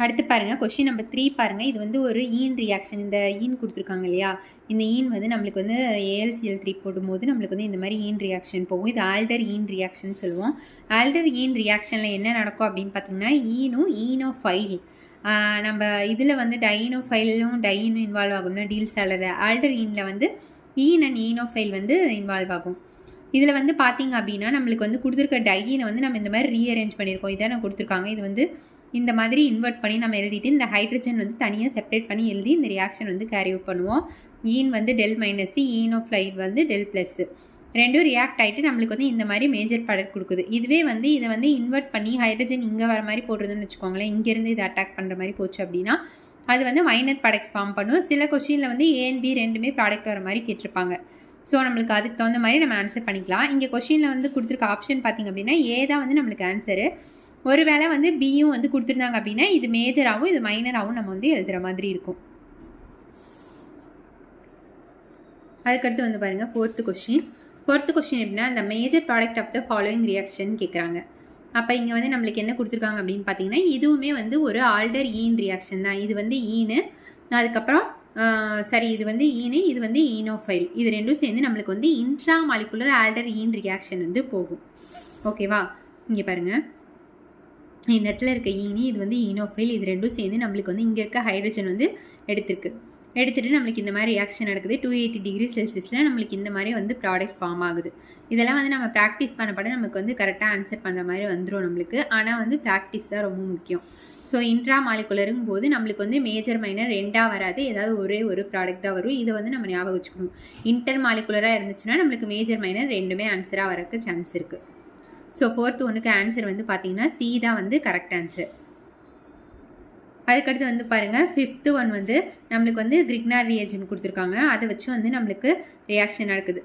அடுத்து பாருங்கள் question number 3 பாருங்கள். இது வந்து ஒரு ஈன் ரியாக்ஷன். இந்த ஈன் கொடுத்துருக்காங்க இல்லையா, இந்த ஈன் வந்து நம்மளுக்கு வந்து AlCl3 போடும்போது நம்மளுக்கு வந்து இந்த மாதிரி ஈன் ரியாக்ஷன் போகும். இது ஆல்டர் ஈன் ரியாக்ஷன் சொல்லுவோம். ஆல்டர் ஈன் ரியாக்ஷனில் என்ன நடக்கும் அப்படின்னு பார்த்தீங்கன்னா, ஈனும் ஈனோஃபைல் நம்ம இதில் வந்து டைனோஃபைலும் டைனும் இன்வால்வ் ஆகும்னா டீல் சாலர். ஆல்டர் ஈனில் வந்து ஈன் அண்ட் ஈனோஃபைல் வந்து இன்வால்வ் ஆகும். இதில் வந்து பார்த்திங்க அப்படின்னா நம்மளுக்கு வந்து கொடுத்துருக்க டைனை வந்து நம்ம இந்த மாதிரி ரீஅரேஞ்ச் பண்ணியிருக்கோம். இதான் நான் கொடுத்துருக்காங்க. இது வந்து இந்த மாதிரி இன்வெர்ட் பண்ணி நம்ம எழுதிட்டு இந்த ஹைட்ரஜன் வந்து தனியாக செப்பரேட் பண்ணி எழுதி இந்த ரியாக்ஷன் வந்து கேரி அவுட் பண்ணுவோம். ஈன் வந்து டெல் மைனஸ், ஈனோஃப்ளைட் வந்து டெல் ப்ளஸ், ரெண்டும் ரியாக்ட் ஆகிட்டு நம்மளுக்கு வந்து இந்த மாதிரி மேஜர் ப்ராடக்ட் கொடுக்குது. இதுவே வந்து இதை வந்து இன்வெர்ட் பண்ணி ஹைட்ரஜன் இங்கே வர மாதிரி போடுறதுன்னு வச்சுக்கோங்களேன், இங்கேருந்து இதை அட்டாக் பண்ணுற மாதிரி போச்சு அப்படின்னா அது வந்து மைனர் ப்ராடக்ட் ஃபார்ம் பண்ணும். சில கொஷினில் வந்து A and B ரெண்டுமே ப்ராடக்ட் வர மாதிரி கேட்டிருப்பாங்க. ஸோ நம்மளுக்கு அதுக்கு தகுந்த மாதிரி நம்ம ஆன்சர் பண்ணிக்கலாம். இங்கே கொஷினில் வந்து கொடுத்துருக்க ஆப்ஷன் பார்த்திங்க அப்படின்னா A தான் வந்து நம்மளுக்கு ஆன்சரு. ஒருவேளை வந்து பியும் வந்து கொடுத்துருந்தாங்க அப்படின்னா இது மேஜராகவும் இது மைனராகவும் நம்ம வந்து எழுதுகிற மாதிரி இருக்கும். அதுக்கடுத்து வந்து பாருங்கள் ஃபோர்த்து கொஸ்டின் எப்படின்னா, இந்த major product of the following reaction கேட்குறாங்க. அப்போ இங்கே வந்து நம்மளுக்கு என்ன கொடுத்துருக்காங்க அப்படின்னு பார்த்தீங்கன்னா, இதுவுமே வந்து ஒரு ஆல்டர் ஈன் ரியாக்ஷன் தான். இது வந்து ஈனு, அதுக்கப்புறம் இது வந்து ஈனு, இது வந்து ஈனோஃபைல், இது ரெண்டும் சேர்ந்து நம்மளுக்கு வந்து இன்ட்ரா மாலிகுலர் ஆல்டர் ஈன் ரியாக்ஷன் வந்து போகும். ஓகேவா, இங்கே பாருங்கள் இந்த இடத்துல இருக்க ஈனி, இது வந்து ஈனோஃபைல், இது ரெண்டும் சேர்ந்து நம்மளுக்கு வந்து இங்கே இருக்க ஹைட்ரஜன் வந்து எடுத்துகிட்டு நம்மளுக்கு இந்த மாதிரி ரியாக்ஷன் நடக்குது. 280 டிகிரி செல்சியஸில் நம்மளுக்கு இந்த மாதிரி வந்து ப்ராடக்ட் ஃபார்ம் ஆகுது. இதெல்லாம் வந்து நம்ம ப்ராக்டிஸ் பண்ணப்பட நமக்கு வந்து கரெக்டாக ஆன்சர் பண்ணுற மாதிரி வந்துடும் நம்மளுக்கு. ஆனால் வந்து ப்ராக்டிஸ் தான் ரொம்ப முக்கியம். ஸோ இன்ட்ரா மாலிகுலருங்கும் போது நம்மளுக்கு வந்து மேஜர் மைனர் ரெண்டாக வராது, ஏதாவது ஒரே ஒரு ப்ராடக்ட் தான் வரும். இதை வந்து நம்ம ஞாபகம் வச்சுக்கணும். இன்டர் மாலிகுலராக இருந்துச்சுன்னா நம்மளுக்கு மேஜர் மைனர் ரெண்டுமே ஆன்சராக வரக்கு சான்ஸ் இருக்குது. ஸோ ஃபோர்த்து ஒன்றுக்கு ஆன்சர் வந்து பார்த்தீங்கன்னா C தான் வந்து கரெக்ட் ஆன்சர். அதுக்கடுத்து வந்து பாருங்கள் ஃபிஃப்த்து ஒன் வந்து நம்மளுக்கு வந்து கிரிக்னார் ரியேஜன் கொடுத்துருக்காங்க. அதை வச்சு வந்து நம்மளுக்கு ரியாக்ஷன் நடக்குது.